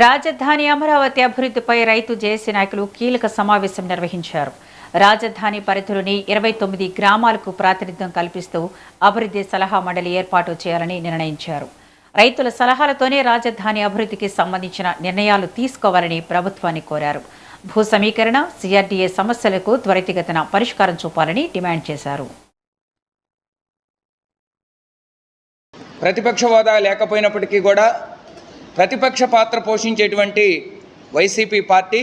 రాజధాని అమరావతి అభివృద్ధిపై రైతు జేఏసీ నాయకులు కీలక సమావేశం నిర్వహించారు. రాజధాని పరిధిలోని 29 గ్రామాలకు ప్రాతినిధ్యం కల్పిస్తూ అభివృద్ధి సలహా మండలి ఏర్పాటు చేయాలని నిర్ణయించారు. రైతుల సలహాలతోనే రాజధాని అభివృద్ధికి సంబంధించిన నిర్ణయాలు తీసుకోవాలని ప్రభుత్వాన్ని కోరారు. భూ సమీకరణ, సిఆర్డీఏ సమస్యలకు త్వరితగతిన పరిష్కారం చూపాలని డిమాండ్ చేశారు. ప్రతిపక్ష హోదా లేకపోయినప్పటికీ కూడా ప్రతిపక్ష పాత్ర పోషించేటువంటి వైసీపీ పార్టీ,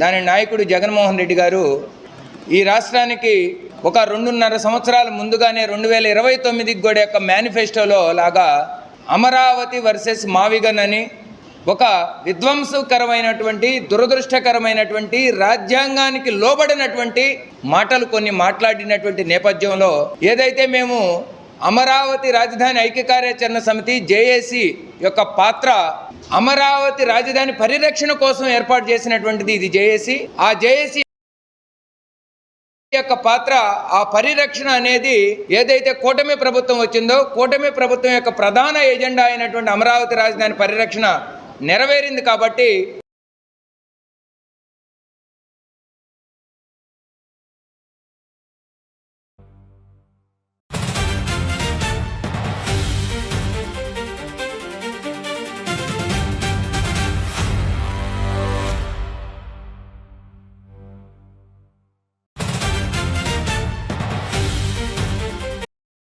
దాని నాయకుడు జగన్మోహన్ రెడ్డి గారు ఈ రాష్ట్రానికి ఒక 2.5 సంవత్సరాల ముందుగానే 2029కి కూడా యొక్క మేనిఫెస్టోలో లాగా అమరావతి వర్సెస్ మావిగన్ అని ఒక విధ్వంసకరమైనటువంటి, దురదృష్టకరమైనటువంటి, రాజ్యాంగానికి లోబడినటువంటి మాటలు కొన్ని మాట్లాడినటువంటి నేపథ్యంలో ఏదైతే మేము అమరావతి రాజధాని ఐక్యకార్యాచరణ సమితి జేఏసీ యొక్క పాత్ర అమరావతి రాజధాని పరిరక్షణ కోసం ఏర్పాటు చేసినటువంటిది ఇది జేఏసీ. ఆ జేఏసీ యొక్క పాత్ర, ఆ పరిరక్షణ అనేది ఏదైతే కూటమి ప్రభుత్వం వచ్చిందో, కూటమి ప్రభుత్వం యొక్క ప్రధాన ఎజెండా అయినటువంటి అమరావతి రాజధాని పరిరక్షణ నెరవేరింది. కాబట్టి